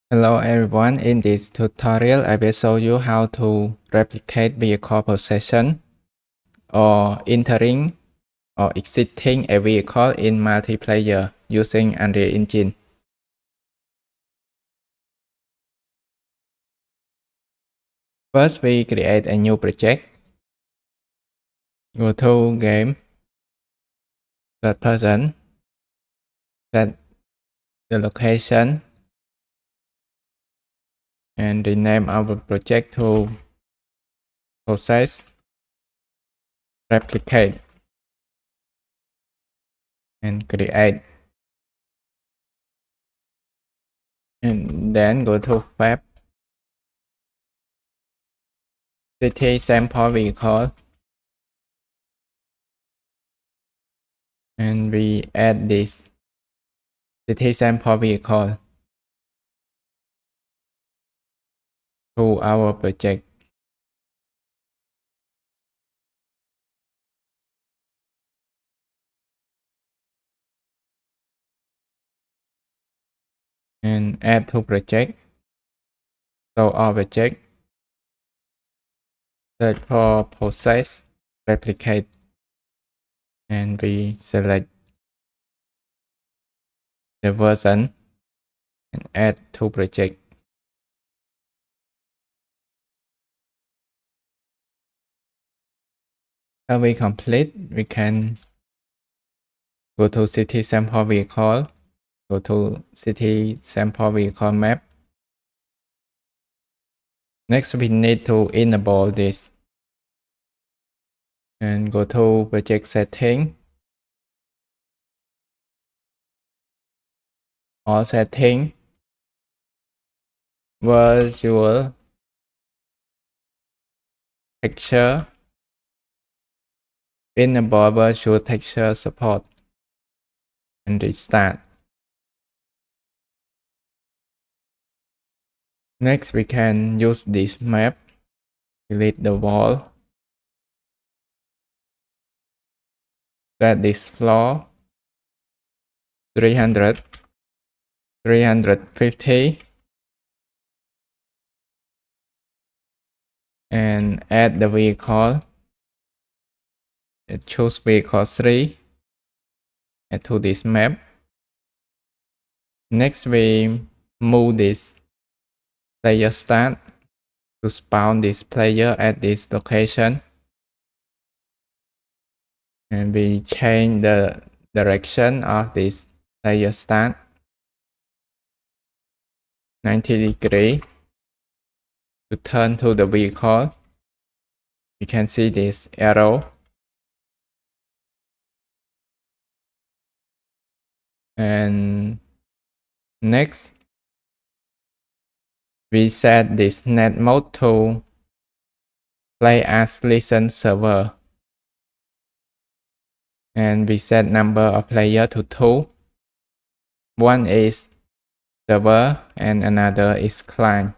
Hello everyone, in this tutorial I will show you how to replicate vehicle possession or entering or exiting a vehicle in multiplayer using Unreal Engine. First we create a new project. Go to game, third person, set the location and rename our project to Possess Replicate and create. And then go to Fab, City Sample Vehicle, and we add this City Sample Vehicle to our project. And add to project. So our project, search for Possess Replicate, and we select the version and add to project. After we complete, we can go to City Sample Vehicle, go to City Sample Vehicle map. Next, we need to enable this and go to project setting, or setting, virtual texture, enable virtual texture support, and restart. Next, we can use this map, delete the wall, set this floor 300, 350, and add the vehicle. Choose vehicle 3, add to this map. Next, we move this player start to spawn this player at this location, and we change the direction of this player start 90 degrees to turn to the vehicle. You can see this arrow, and next we set this net mode to play as listen server, and we set number of player to 2. One is server and another is client.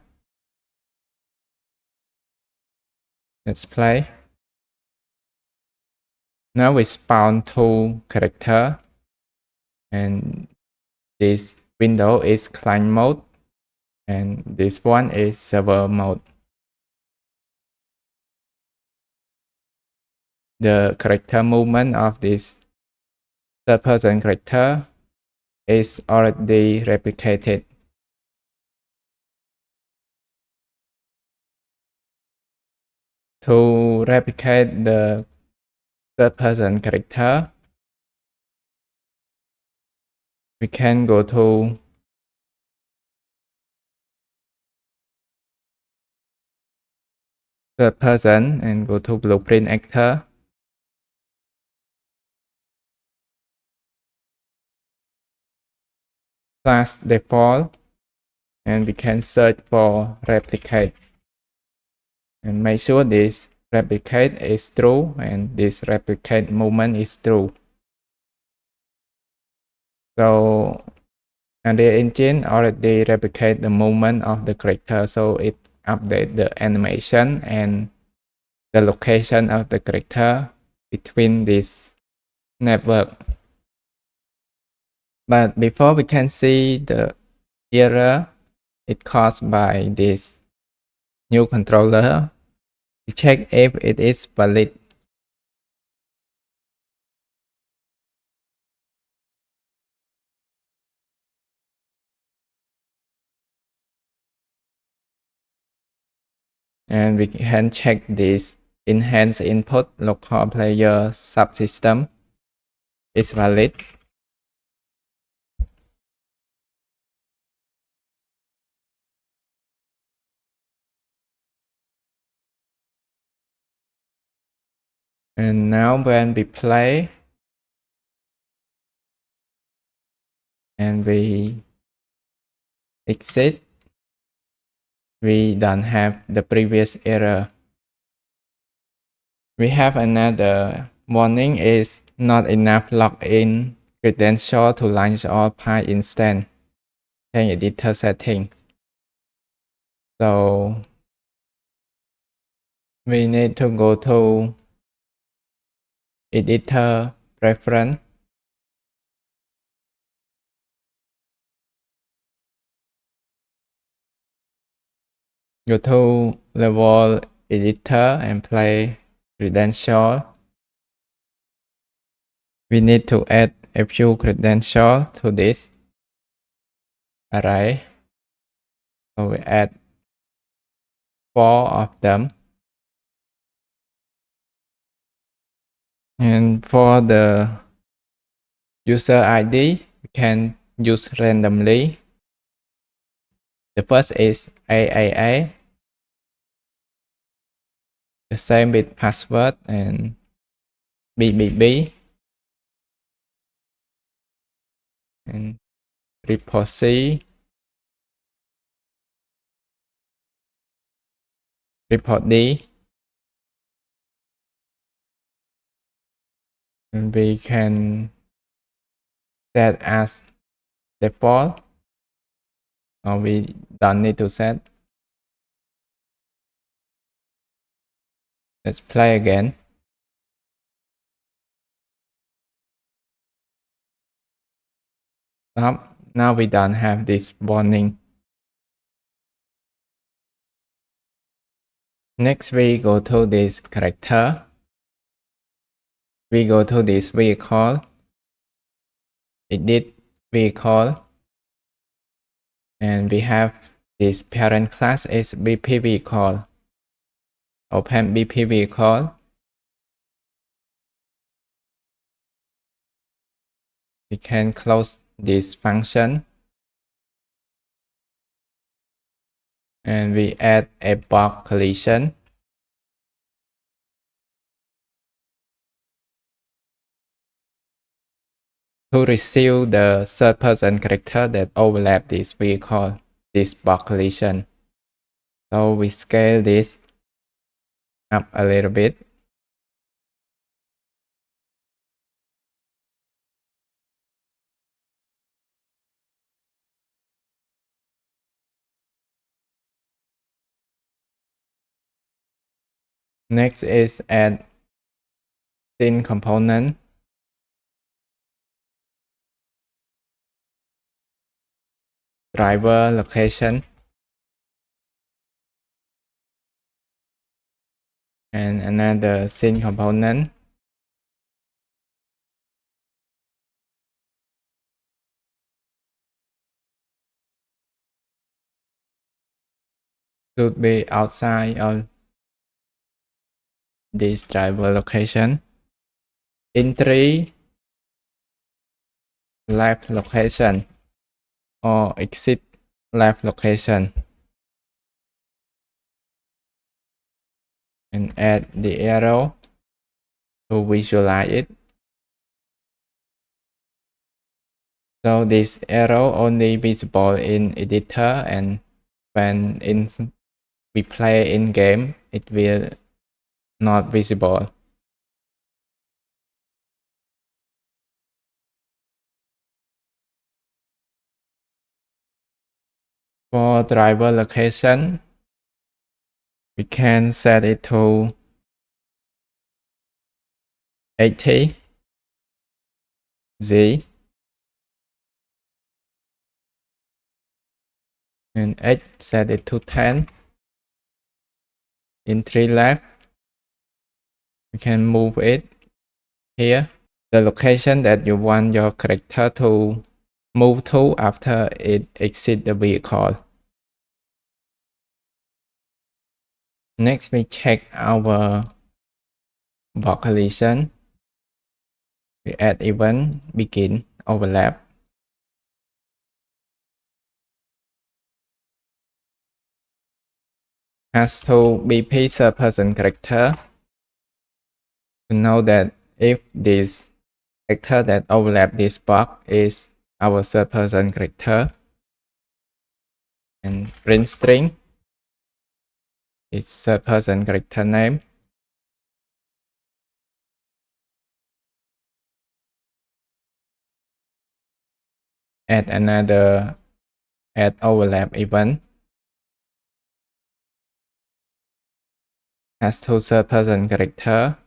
Let's play. Now we spawn 2 characters, and this window is client mode and this one is server mode. The character movement of this third person character is already replicated. To replicate the third person character, we can go to third person and go to blueprint actor. Class default, and we can search for replicate and make sure this replicate is true and this replicate movement is true. So Unreal Engine already replicate the movement of the character, so it update the animation and the location of the character between this network. But before we can see the error It's caused by this new controller. We check if it is valid. And we can check this enhance input local player subsystem is valid. And now when we play and we exit, we don't have the previous error. We have another warning is not enough login credential to launch all Pi instance. Change editor settings. So we need to go to editor preference. Go to level editor and play credential. We need to add a few credentials to this array. So we add 4 of them. And for the user ID, we can use randomly. The first is AAA. The same with password and BBB. And report C. Report D. And we can set as default, or we don't need to set. Let's play again. Now we don't have this warning. Next, we go to this character. We go to this vehicle, edit vehicle, and we have this parent class is BP vehicle. Open BP vehicle. We can close this function. And we add a box collision. To receive the third person character that overlap this vehicle, this box collision. So we scale this up a little bit. Next is add scene component. Driver location. And another scene component. Should be outside of this driver location. Entry left location or exit left location. And add the arrow to visualize it. So this arrow only visible in editor, and when we play in game, it will not visible. For driver location, we can set it to 80 Z, and H set it to 10. In 3 left, you can move it here, the location that you want your character to move to after it exits the vehicle. Next, we check our box collision. We add event begin overlap. Has to BP third person character to know that if this character that overlap this box is our third person character, and print string is third person character name. Add another add overlap event. Has to third person character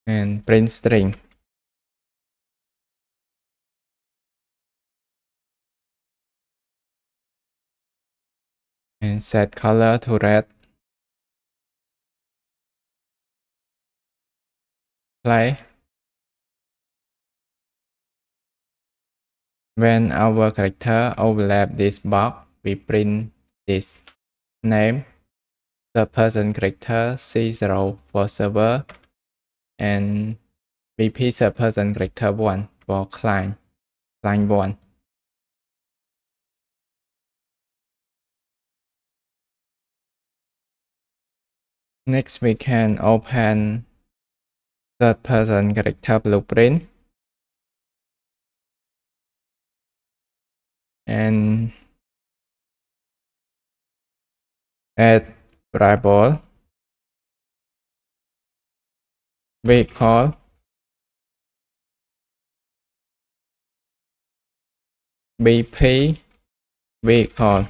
and print string. And set color to red. Play. When our character overlap this box, we print this name, the person character C0 for server, and BP the person character 1 for client 1. Next, we can open third person character blueprint and add variable vehicle BP vehicle.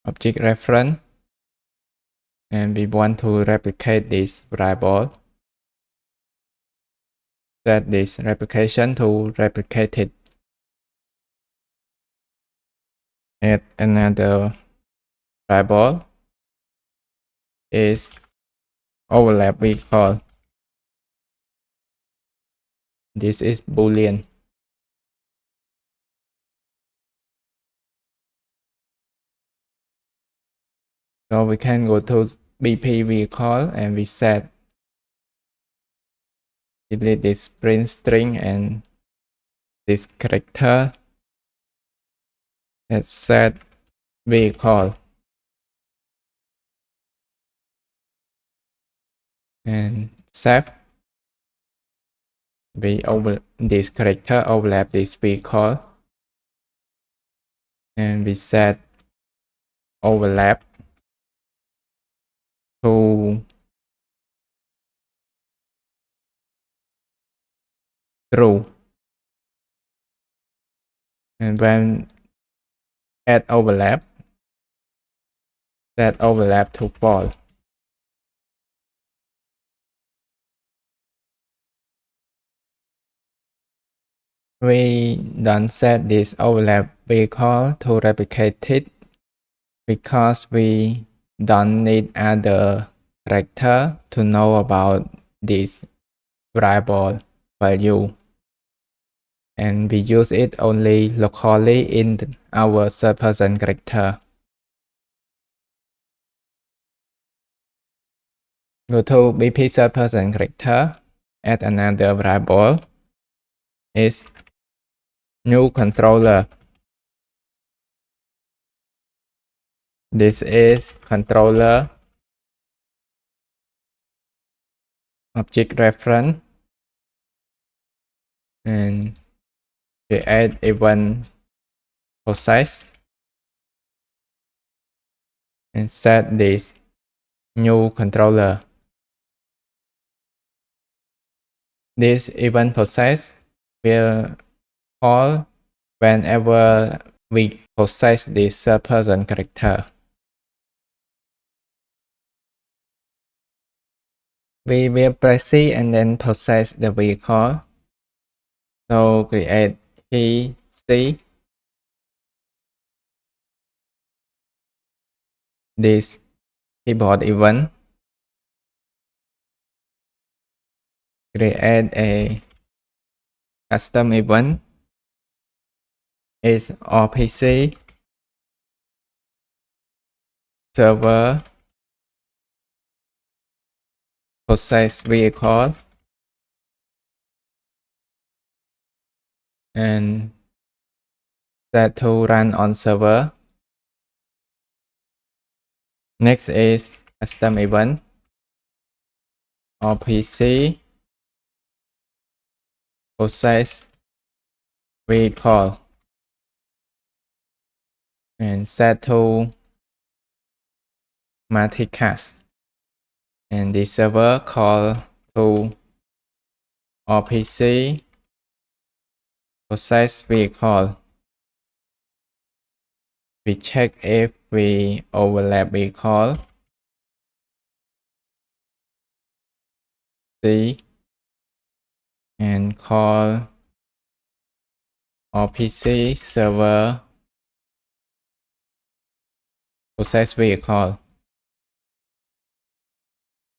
Object reference, and we want to replicate this variable. Set this replication to replicate it. Add another variable is overlap vehicle. This is Boolean. So we can go to BP vehicle and we set delete this print string and this character. Let's set vehicle and save. We over this character overlap this vehicle and we set overlap to true, and when add overlap, set overlap to false. We don't set this overlap vehicle to replicate it because we don't need other character to know about this variable value, and we use it only locally in our third person character. Go to BP third person character, add another variable is new controller. This is controller object reference, and we add event process and set this new controller. This event process will call whenever we process this third person character. We will proceed and then possess the vehicle. So create PC this keyboard event. Create a custom event is RPC server possess vehicle and set to run on server. Next is custom event RPC possess vehicle and set to Multicast, and the server call to RPC possess vehicle. We check if we overlap vehicle. C and call RPC server possess vehicle.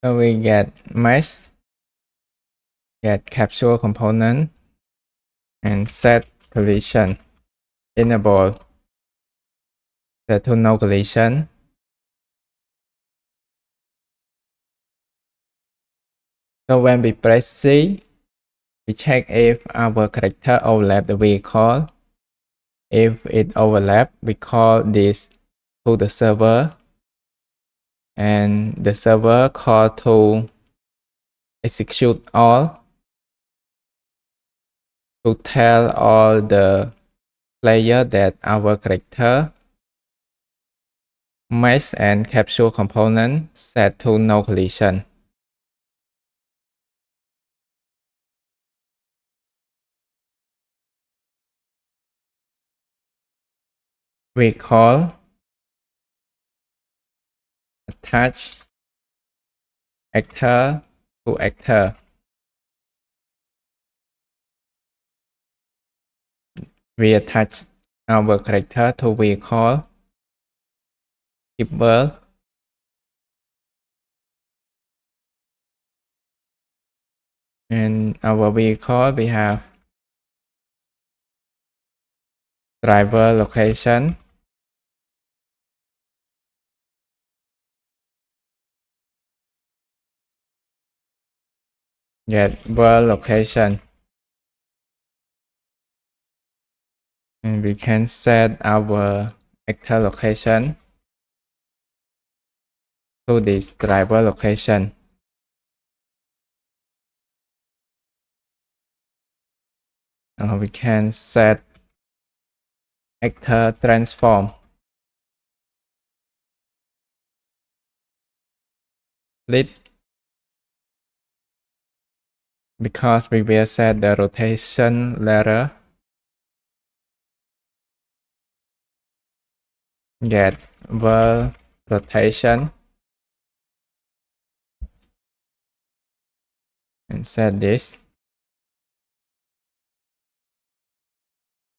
So we get mesh, get capsule component, and set collision. Enable set to no collision. So when we press C, we check if our character overlap the vehicle. If it overlap, we call this to the server, and the server call to execute all to tell all the player that our character mesh and capsule component set to no collision. We call attach actor to actor. We attach our character to vehicle, give birth, and our vehicle we have driver location, get world location, and we can set our actor location to this driver location. We can set actor transform, split, because we will set the rotation ladder, get world rotation, and set this.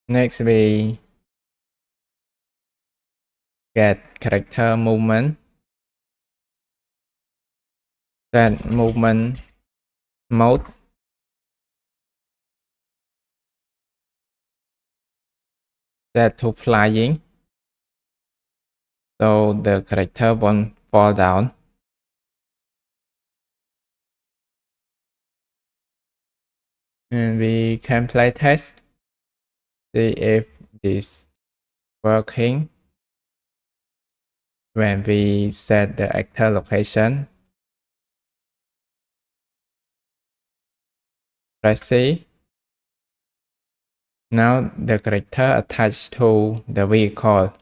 Next we get character movement, set movement mode, set to flying, so the character won't fall down. And we can play test, see if this working. When we set the actor location, press C. Now the character attached to the vehicle,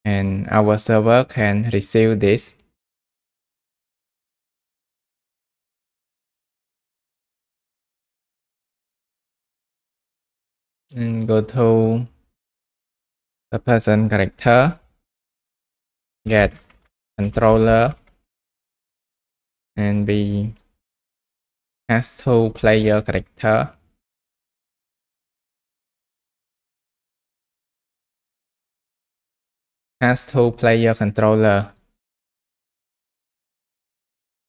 and our server can receive this. And go to the person character, get controller, and we has two player character, has two player controller,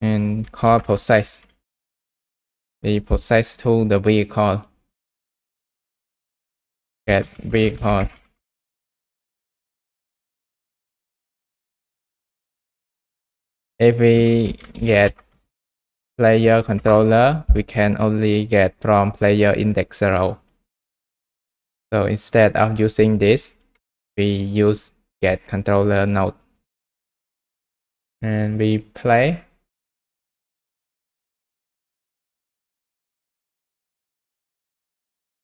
and call possess. We possess to the vehicle, get vehicle. If we get player controller, we can only get from player index 0. So instead of using this, we use get controller node. And we play.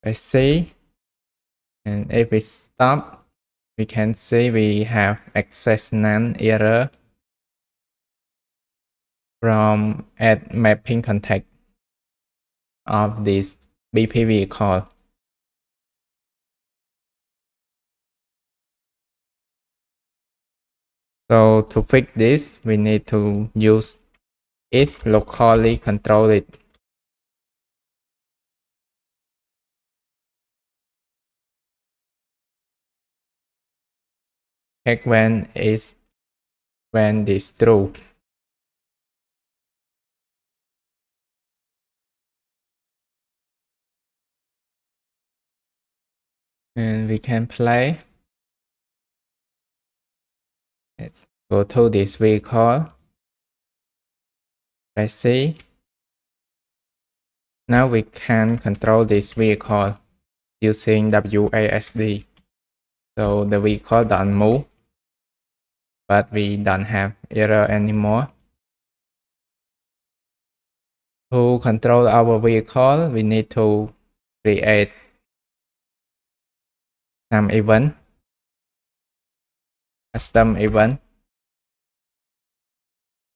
Let's see. And if we stop, we can see we have access none error from add mapping contact of this BP vehicle. So to fix this, we need to use is locally control it. Check when this true. And we can play. Let's go to this vehicle. Let's see. Now we can control this vehicle using WASD. So the vehicle don't move, but we don't have error anymore. To control our vehicle, we need to create some event, custom event,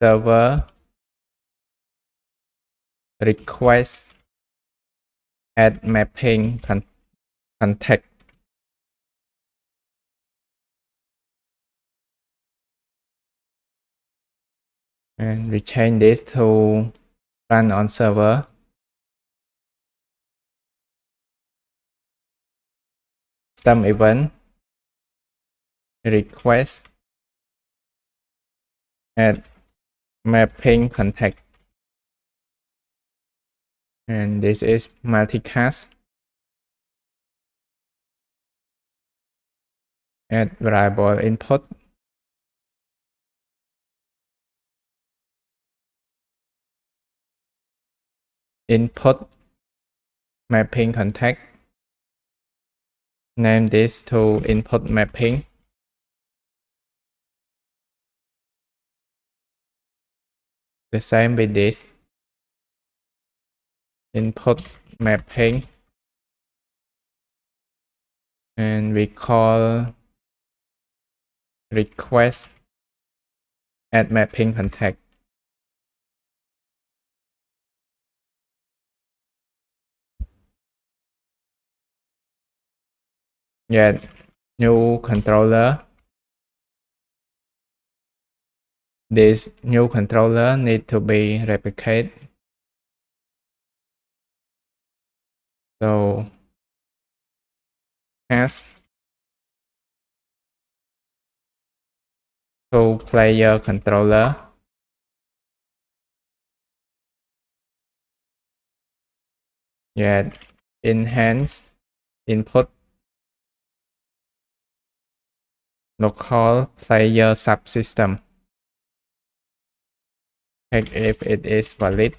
server request add mapping contact. And we change this to run on server. Custom event request add mapping contact. And this is multicast. Add variable input. Input mapping contact. Name this to input mapping. The same with this. Input mapping. And we call request add mapping contact. Get new controller. This new controller need to be replicated. So as to player controller. Get enhance input local player subsystem. Check if it is valid.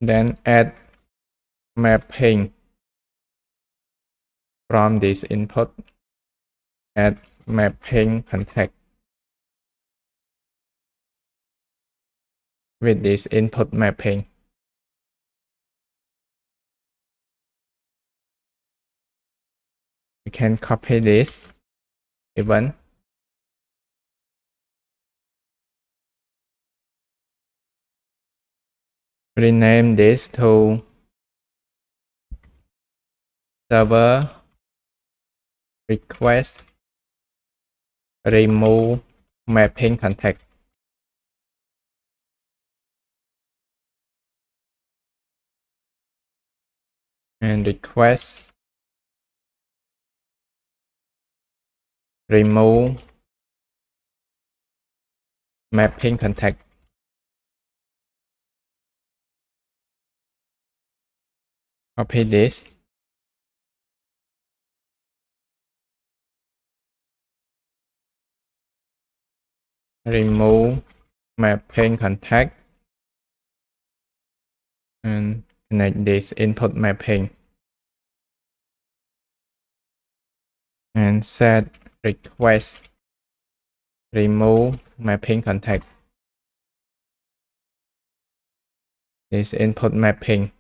Then add mapping from this input. Add mapping contact with this input mapping. We can copy this event. Rename this to server request remove mapping context. And request remove mapping context. Copy this. Remove mapping context and connect this input mapping and set request remove mapping context. This input mapping.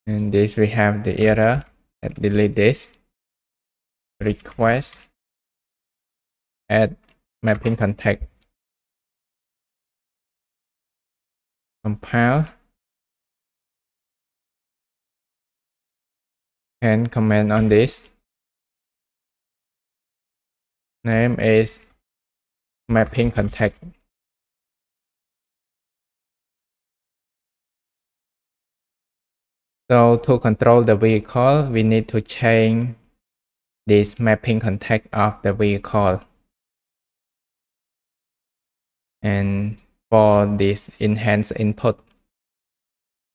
And this we have the error. Let's delete this. Request add mapping context. Compile and comment on this. Name is mapping context. So to control the vehicle, we need to change this mapping context of the vehicle. And for this enhanced input,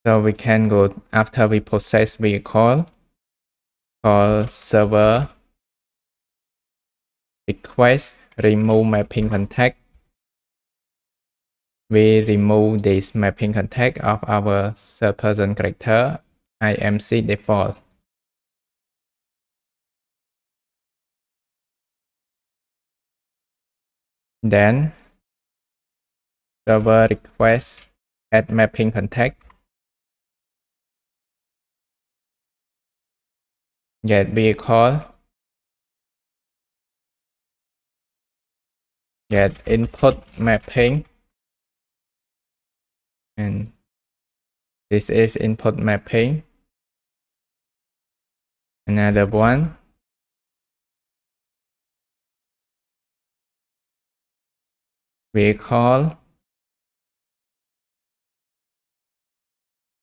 so we can go after we process vehicle, call server request remove mapping context. We remove this mapping context of our third person character IMC default. Then server request add mapping context. Get vehicle. Get input mapping. And this is input mapping. Another one. Vehicle.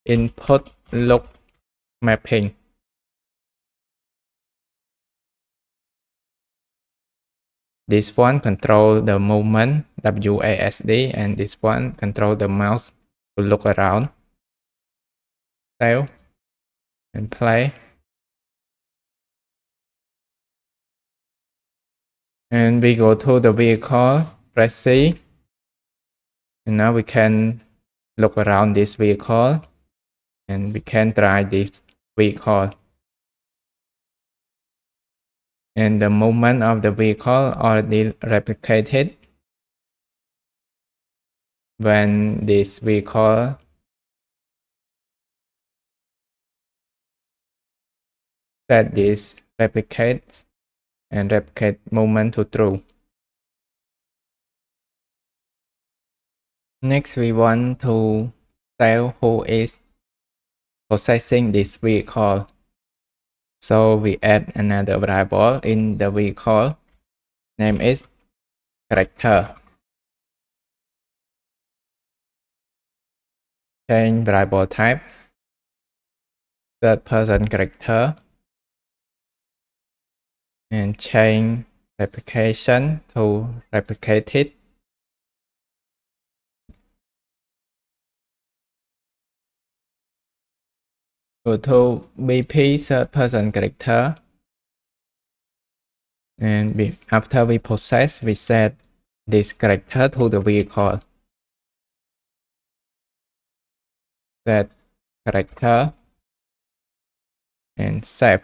Input look mapping. This one control the movement WASD and this one control the mouse to look around. Save and play. And we go to the vehicle, press C. And now we can look around this vehicle and we can drive this vehicle. And the movement of the vehicle already replicated when this vehicle set this replicates and replicate movement to true. Next, we want to tell who is possessing this vehicle. So we add another variable in the vehicle. Name is character. Change variable type. Third person character. And change replication to replicated. Go to BP third person character. And after we process, we set this character to the vehicle. Set character and save.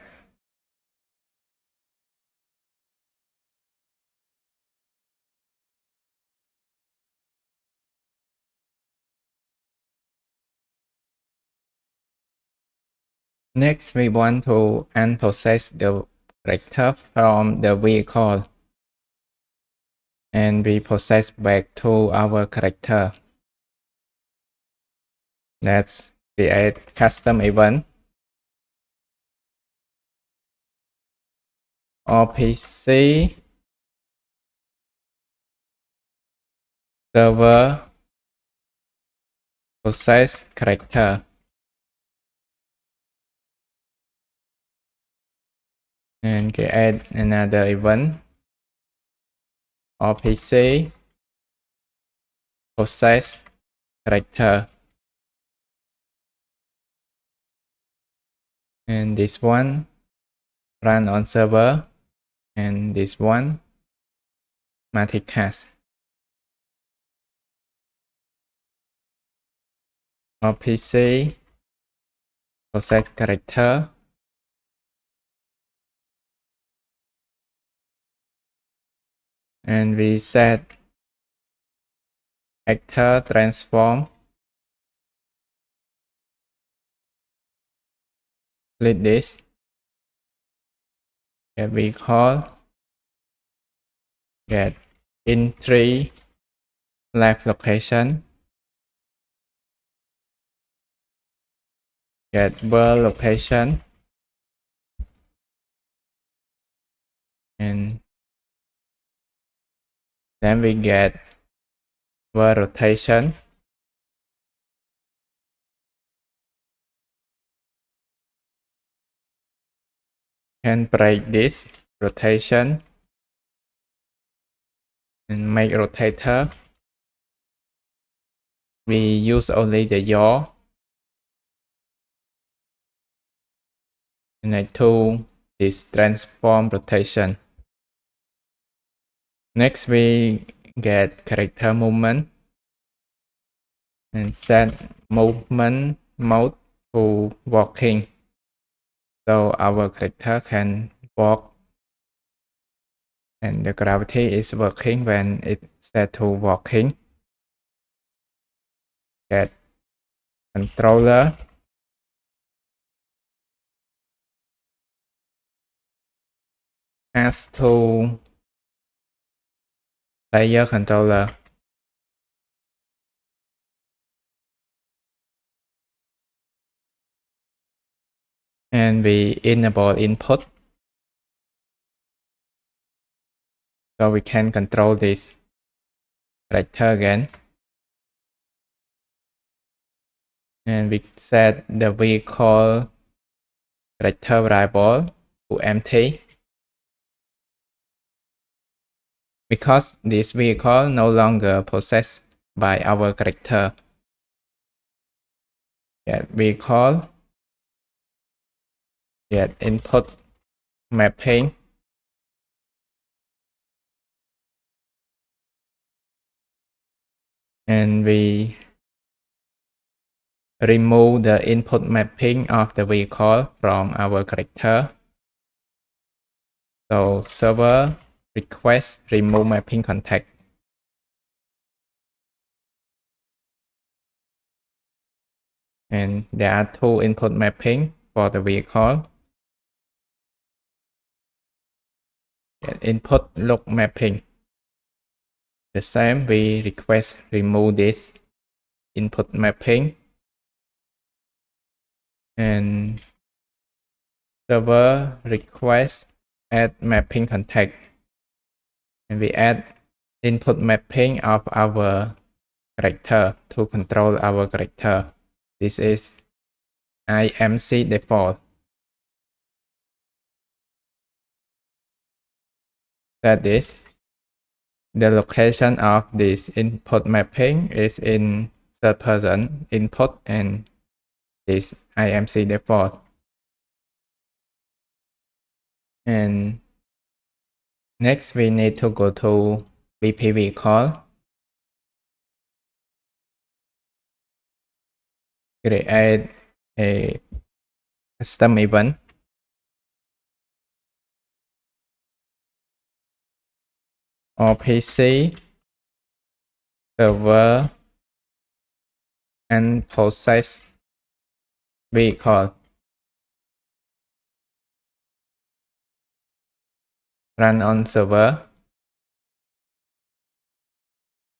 Next, we want to unpossess the character from the vehicle. And we process back to our character. Let's create custom event or PC server process character, and create another event or PC process character, and this one run on server, and this one Multicast or PC process character, and we set actor transform, split this, and we call get entry left location, get world location, and then we get world rotation, can break this rotation and make rotator. We use only the yaw and I tool this transform rotation. Next we get character movement and set movement mode to walking, so our character can walk and the gravity is working when it's set to walking. Get controller, as to player controller, and we enable input so we can control this character again, and we set the vehicle character variable to empty because this vehicle no longer possessed by our character. Get vehicle, get input mapping, and we remove the input mapping of the vehicle from our character. So server request remove mapping contact. And there are two input mapping for the vehicle. Input look mapping. The same, we request remove this input mapping. And server request add mapping contact. And we add input mapping of our character to control our character. This is IMC default. That is, the location of this input mapping is in third person input and this IMC default. And next we need to go to VPV call, create a custom event, or PC server unpossess vehicle, run on server,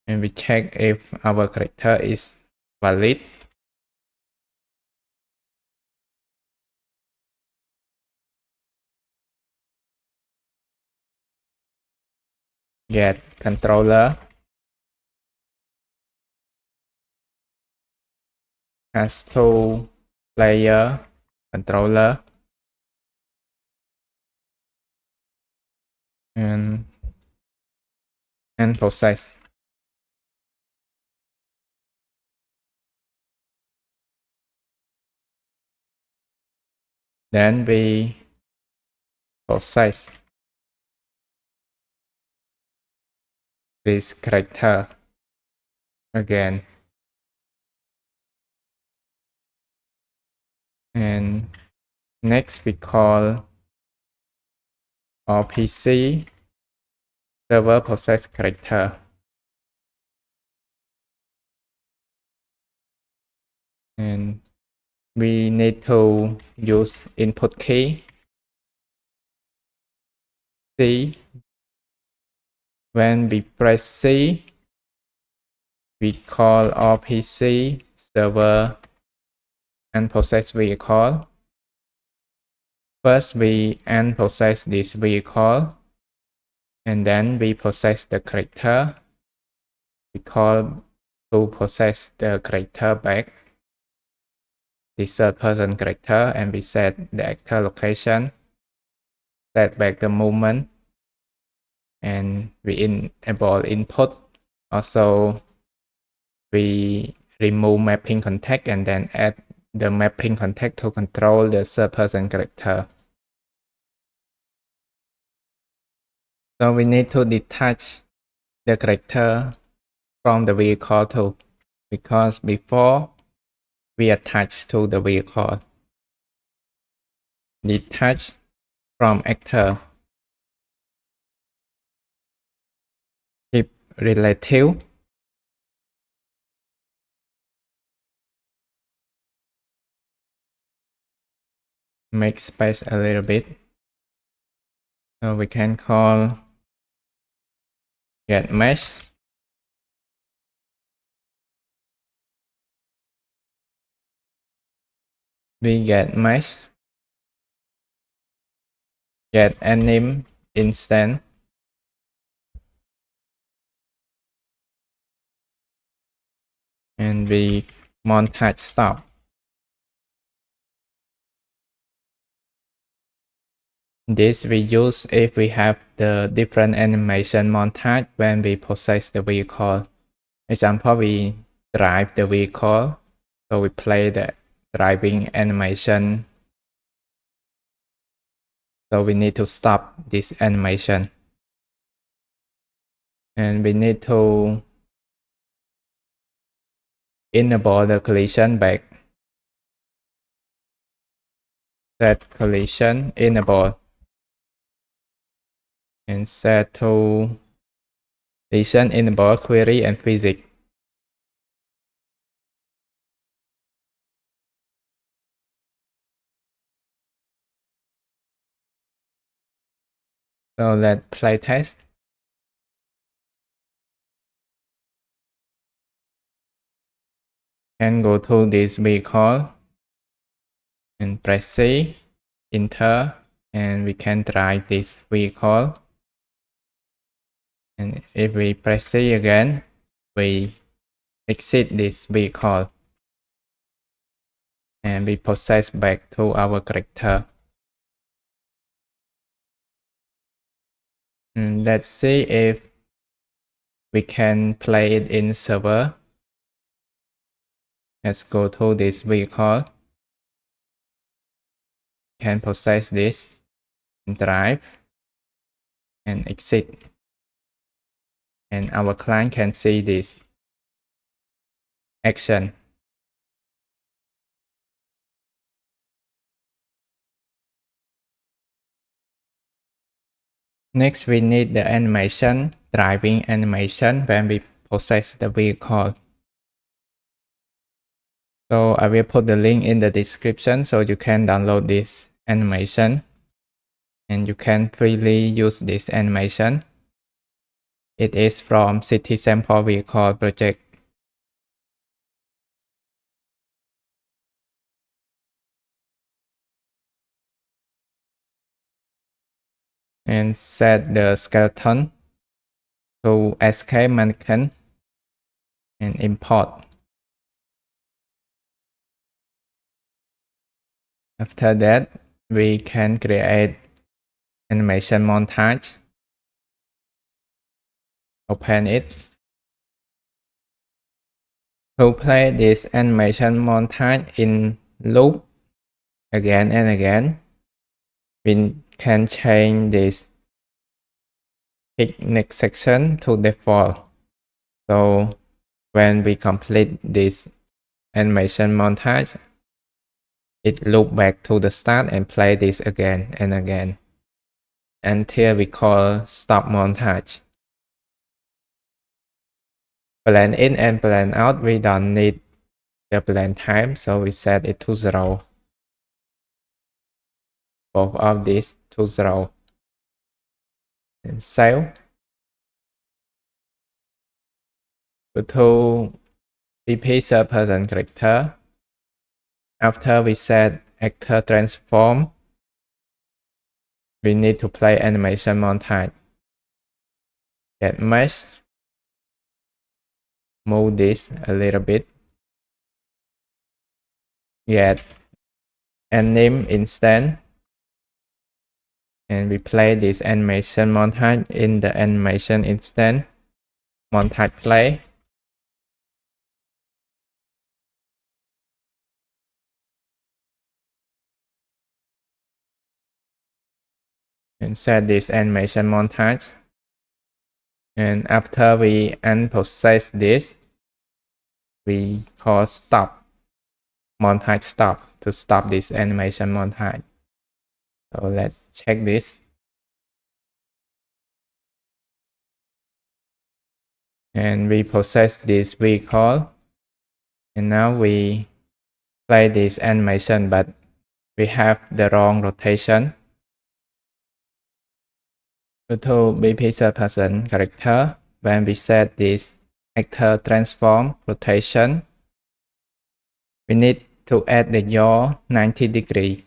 and we check if our character is valid. get controller has two player controller and unpossess. Then we possess this character again, and next we call RPC server possess character, and we need to use input key C. When we press C, we call RPC server unpossess vehicle. First, we unpossess this vehicle, and then we possess the character. We call to possess the character back, the third person character, and we set the actor location, set back the movement, and we enable input. Also, we remove mapping context and then add the mapping context to control the third person character. So we need to detach the character from the vehicle too, because before we attach to the vehicle. Detach from actor. Keep relative. Make space a little bit. So we can call get mesh. We get mesh. Get anim instant. And we montage stop. This we use if we have the different animation montage when we possess the vehicle. Example, we drive the vehicle, so we play the driving animation. So we need to stop this animation. And we need to enable the collision back. Set collision enable. And set to collision enable query and physics. So let's play test. And go to this vehicle and press C, enter, and we can drive this vehicle. And if we press C again, we exit this vehicle and we possess back to our character. And let's see if we can play it in server. Let's go to this vehicle. Can possess this, drive, and exit. And our client can see this action. Next, we need the animation, driving animation when we possess the vehicle. So I will put the link in the description so you can download this animation and you can freely use this animation. It is from City Sample Vehicle project. And set the skeleton to escape mannequin and import. After that, we can create animation montage. Open it. To play this animation montage in loop again and again, we can change this next section to default. So when we complete this animation montage, it loop back to the start and play this again and again until we call stop montage. Blend in and blend out, we don't need the blend time, so we set it to 0. Both of these to 0. And save. Go to BP third person character. After we set actor transform, we need to play animation montage. Get mesh. Move this a little bit. Get anim instant. And we play this animation montage in the animation instant. Montage play. And set this animation montage. And after we unpossess this, we call stop montage stop to stop this animation montage. So let's check this. And we possess this vehicle. And now we play this animation, but we have the wrong rotation. Go to BP third person character. When we set this actor transform rotation, we need to add the yaw 90 degree.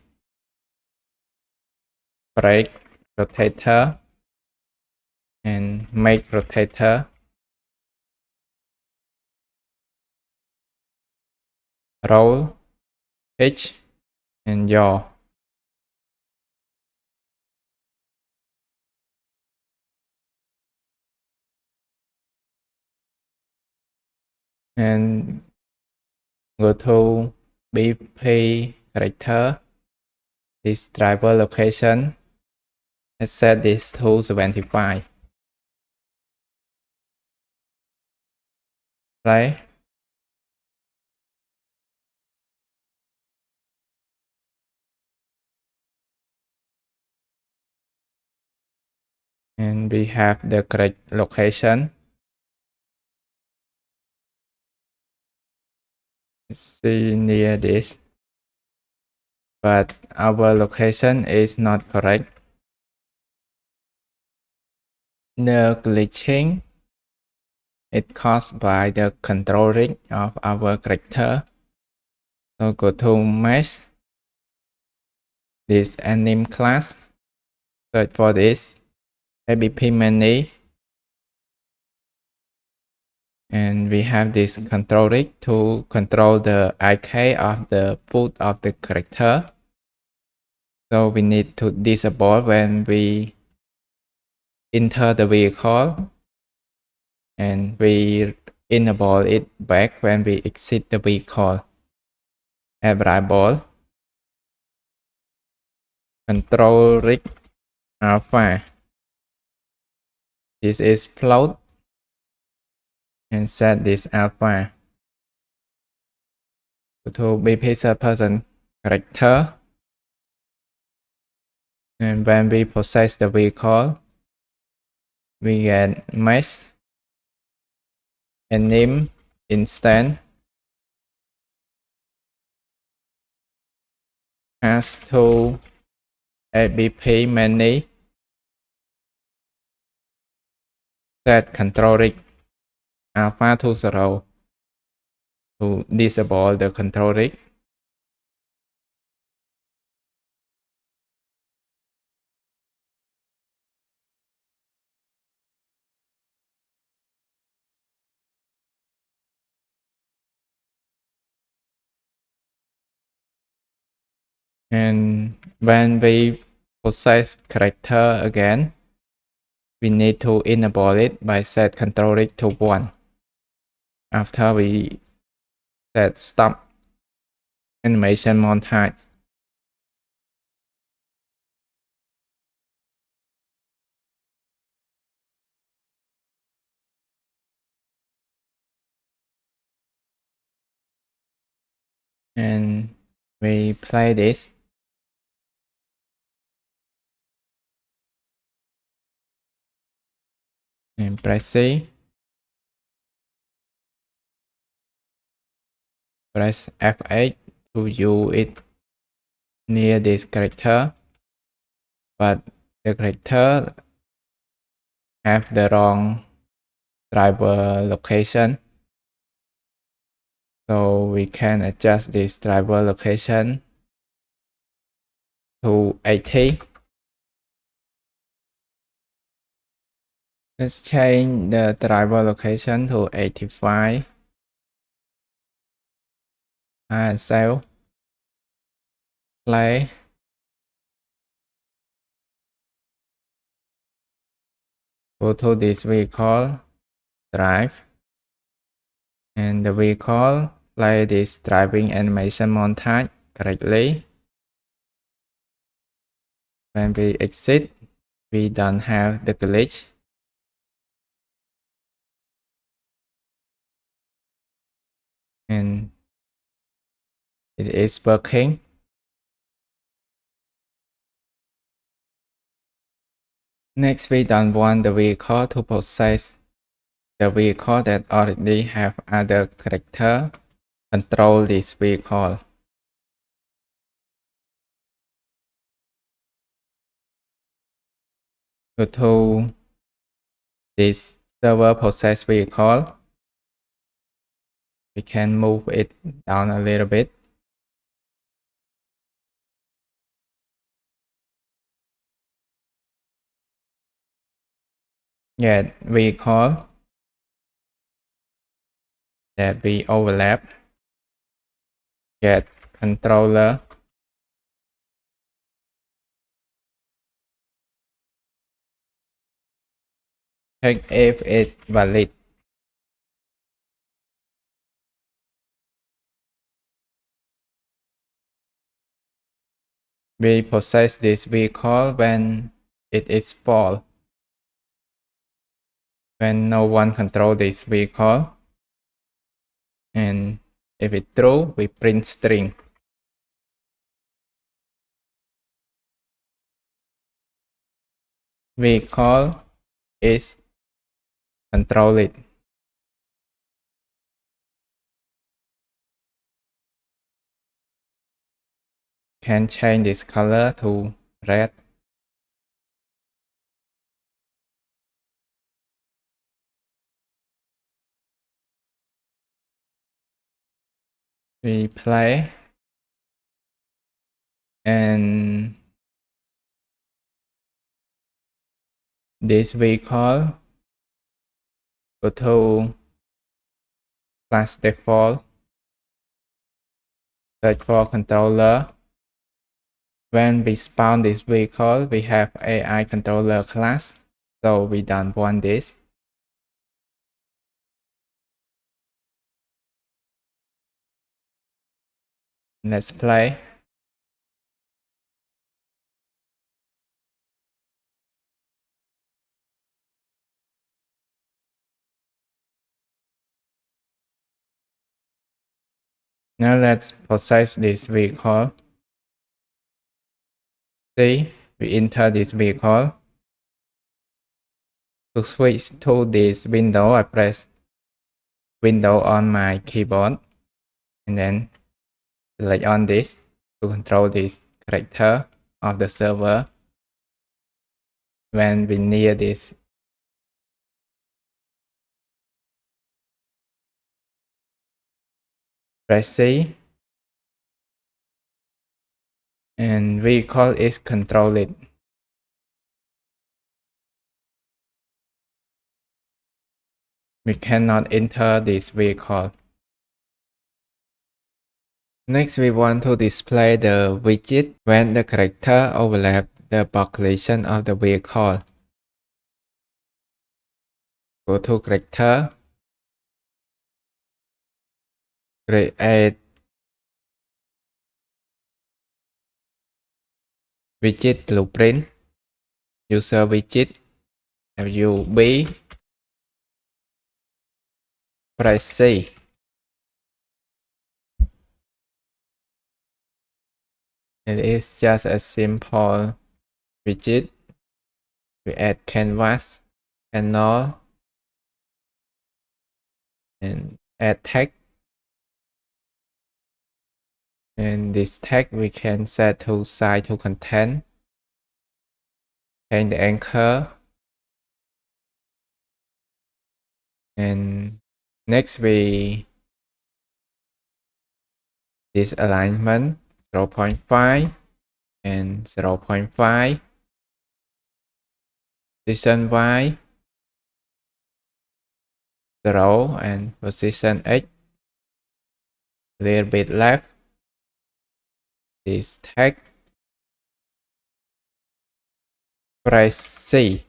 Break rotator and make rotator. Roll, pitch, and yaw. And go to BP character, this driver location. Let's set this to 75. Play. And we have the correct location. Let's see near this. But our location is not correct. The glitching is caused by the control rig of our character. So go to mesh, this anim class, search for this ABP menu, and we have this control rig to control the IK of the foot of the character. So we need to disable when we enter the vehicle, and we enable it back when we exit the vehicle. Variable control rig alpha. This is float, and set this alpha. Go to BP third person character, and when we possess the vehicle, we get mesh and name instant as to ABP menu, set control rig alpha to 0 to disable the control rig. And when we possess character again, we need to enable it by set control it to 1. After we set stop animation montage. And we play this. And press C. Press F8 to use it near this character. But the character have the wrong driver location. So we can adjust this driver location to 80. Let's change the driver location to 85 and save. Play. Go to this vehicle, drive, and the vehicle play this driving animation montage correctly. When we exit, we don't have the glitch. And it is working. Next, we don't want the vehicle to possess the vehicle that already have other character control this vehicle. Go to this server possess vehicle. We can move it down a little bit. Get vehicle that we overlap. Get controller. Check if it's valid. We possess this vehicle when it is false. When no one controls this vehicle. And if it's true, we print string. Vehicle is controlled. Can change this color to red. We play and this vehicle go to class default, search for controller. When we spawn this vehicle, we have AI controller class, so we don't want this. Let's play. Now let's possess this vehicle. See, we enter this vehicle. To switch to this window, I press window on my keyboard and then select on this to control this character of the server. When we near this, press C and vehicle is controlled. We cannot enter this vehicle. Next, we want to display the widget when the character overlap the population of the vehicle. Go to character, create widget blueprint, user widget, WB, press C. It is just a simple widget. We add canvas, panel, and add tag. And this tag we can set to size to content. Change the anchor. And next we this alignment 0.5 and 0.5. Position Y 0 and position X a little bit left. This tag, press C.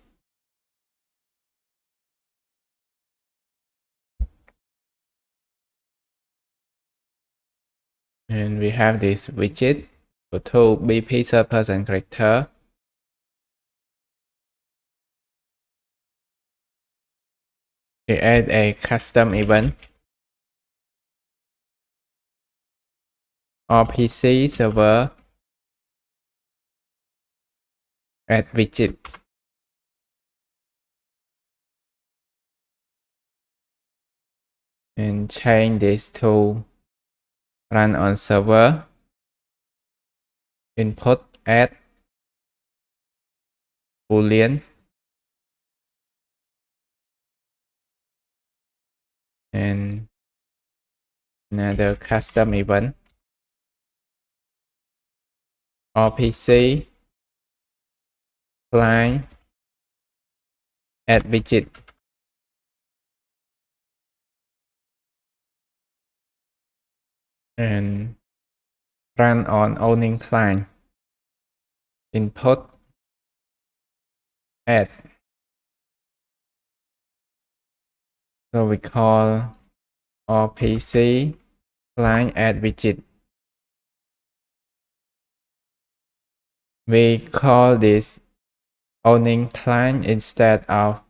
And we have this widget. Go to BP third person character. Create a custom event. Or PC server. Add widget. And change this to run on server. Input add boolean. And another custom event. RPC client add widget. And run on owning client. Input add. So we call RPC client add widget. We call this owning client instead of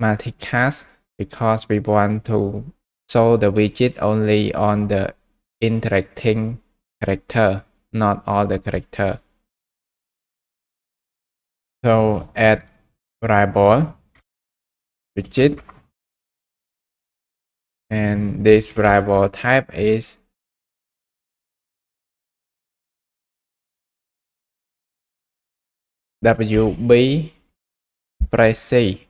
multicast because we want to show the widget only on the interacting character, not all the character. So add variable widget, and this variable type is WB, press C.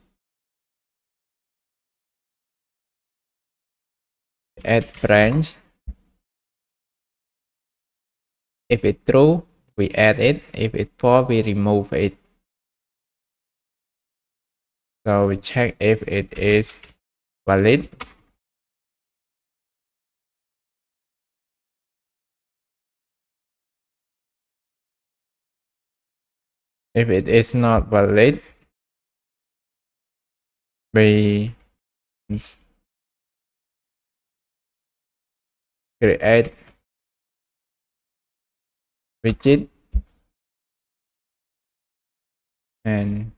Add branch. If it's true, we add it. If it's false, we remove it. So we check if it is valid. If it is not valid, we create widget and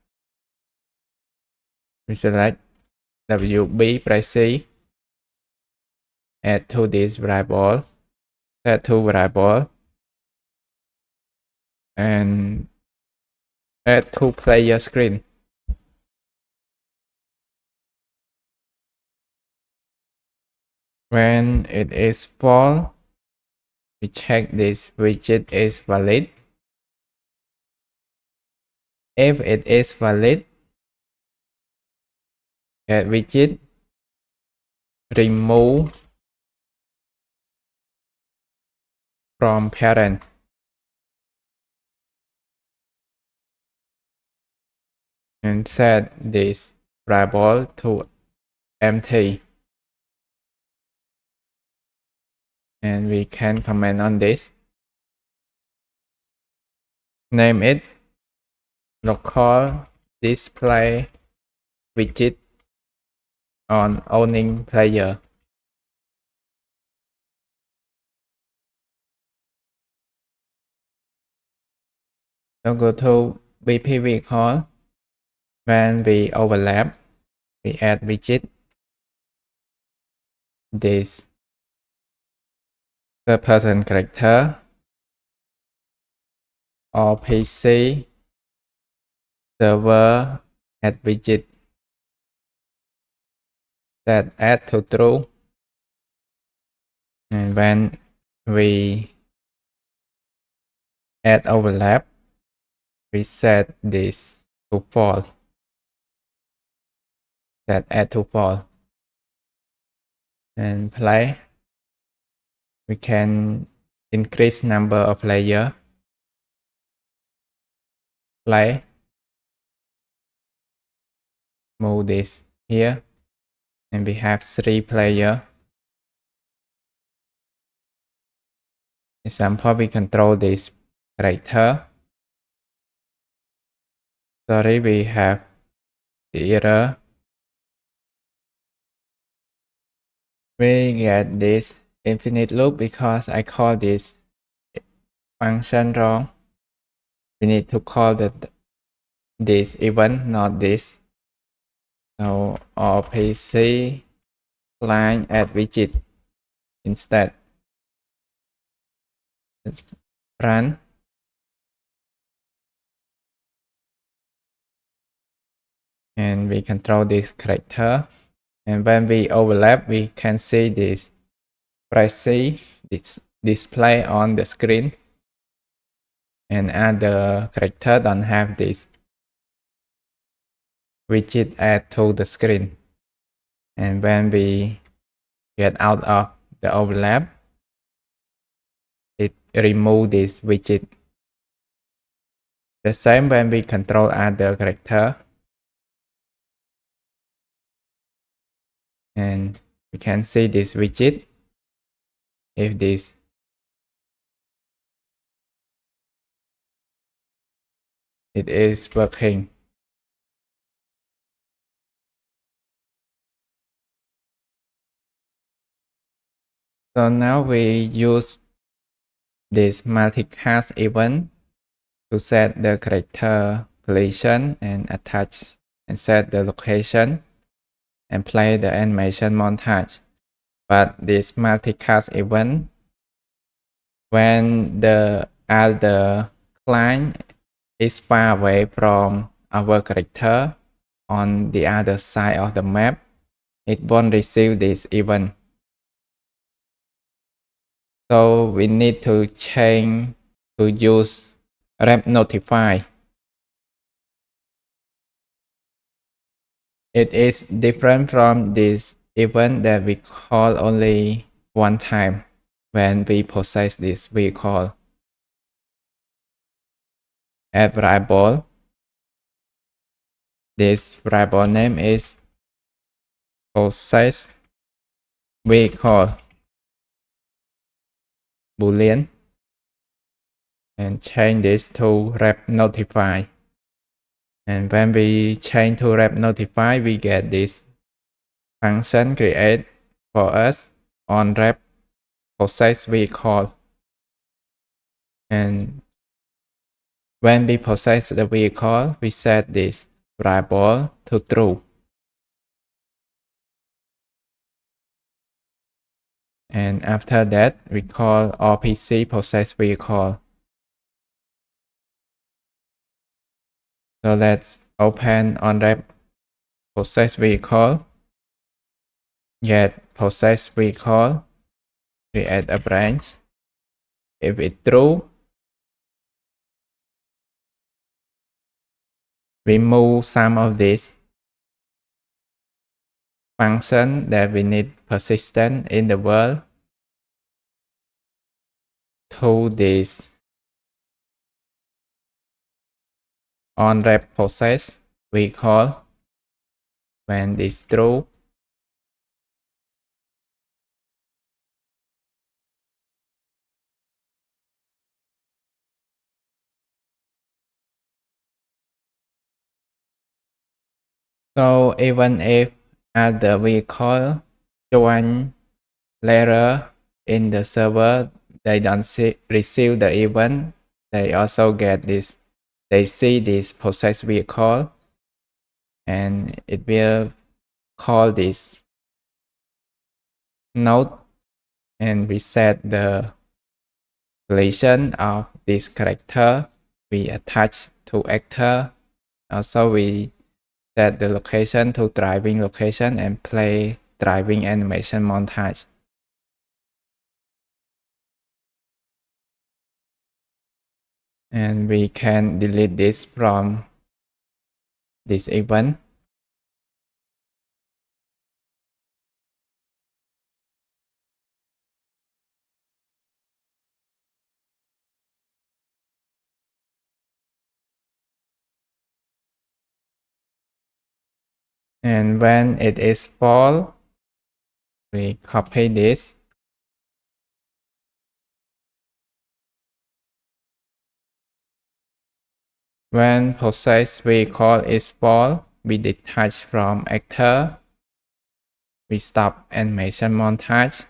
we select WB, press C, add to this variable, set to variable, and add to player screen. When it is false, we check this widget is valid. If it is valid, add widget, remove from parent, and set this variable to empty. and we can comment on this. Name it local display widget on owning player. So go to BP vehicle. When we overlap, we add widget. This third person character or PC server add widget that add to true. And when we add overlap, we set this to false. Set add to false. And play. We can increase number of layer. Play. Move this here. And we have 3 player. Example, we control this character. Sorry, we have the error. We get this infinite loop because I call this function wrong. We need to call this event, not this. So RPC line add widget instead. Let's run. And we control this character. And when we overlap, we can see this precis this display on the screen. And other character don't have this widget add to the screen. And when we get out of the overlap, it remove this widget. The same when we control other character. And we can see this widget. If this it is working. So now we use this multicast event to set the character collision and attach and set the location and play the animation montage. But this multicast event, when the other client is far away from our character on the other side of the map, it won't receive this event. So we need to change to use RepNotify. It is different from this event that we call only one time when we possess this vehicle. Add variable. This variable name is possess vehicle boolean, and change this to RepNotify. And when we change to RepNotify, we get this function create for us on rep possess vehicle. And when we possess the vehicle, we set this variable to true. And after that, we call RPC possess vehicle. So let's open on rep possess vehicle, get possess vehicle, create a branch. If it's true, remove some of this function that we need persistent in the world to this on rep possess vehicle. When this true, So even if other vehicle join later in the server, they don't receive the event, they also get this, they see this possessed vehicle, and it will call this node and reset the relation of this character we attach to actor. Also we set the location to driving location and play driving animation montage. And we can delete this from this event. And when it is false, we copy this. When possessed vehicle is false, we detach from actor. We stop animation montage.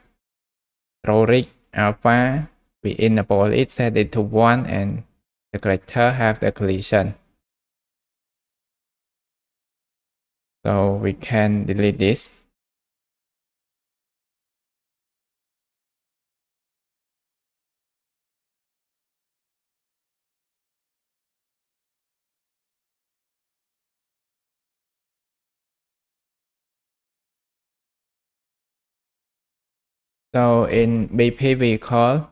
Roric alpha, we enable it, set it to 1, and the character have the collision. So we can delete this. So in BP vehicle,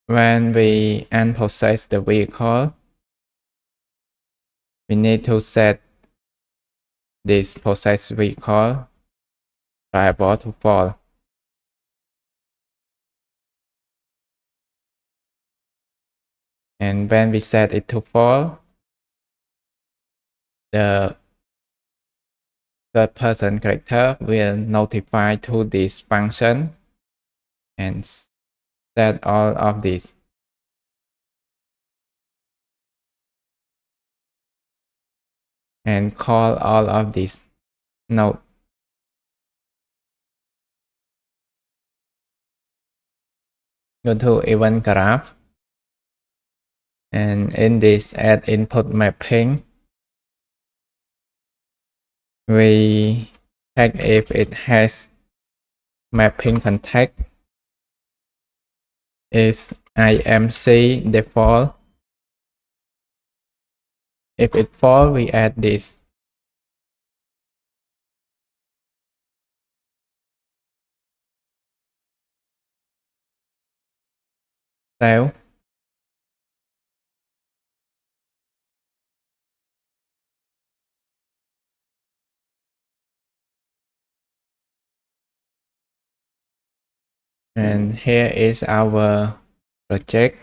when we unpossess the vehicle, we need to set this possessed vehicle variable to false. And when we set it to false, the third person character will notify to this function and set all of this. And call all of these nodes. Go to event graph, and in this add input mapping, we check if it has mapping context is IMC default. If it false, we add this. Save. And here is our project.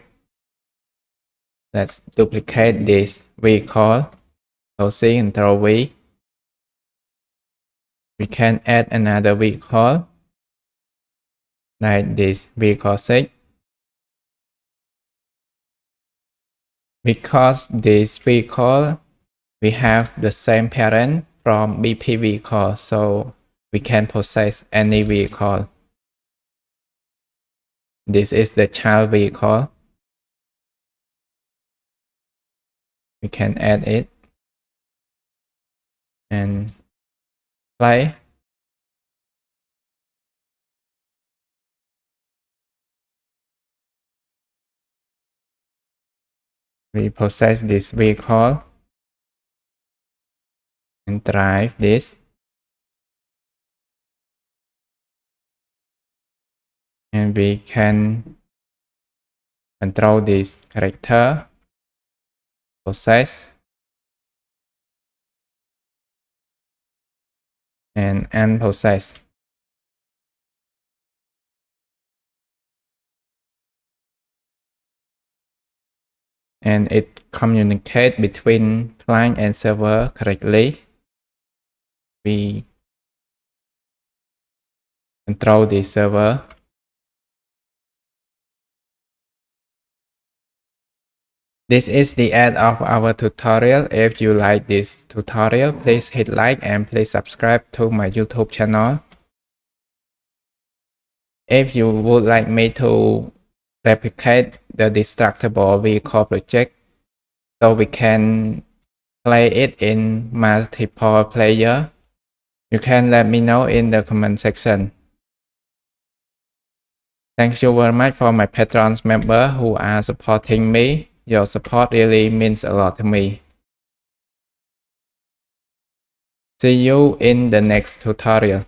Let's duplicate this vehicle. So C Ctrl V. We can add another vehicle like this vehicle 6. Because this vehicle, we have the same parent from BP vehicle, so we can possess any vehicle. This is the child vehicle. We can add it and play. We possess this vehicle and drive this. And we can control this character, possess, and unpossess. And it communicates between client and server correctly. We control the server. This is the end of our tutorial. If you like this tutorial, please hit like and please subscribe to my YouTube channel. If you would like me to replicate the destructible vehicle project so we can play it in multiple player, you can let me know in the comment section. Thank you very much for my patrons member who are supporting me. Your support really means a lot to me. See you in the next tutorial.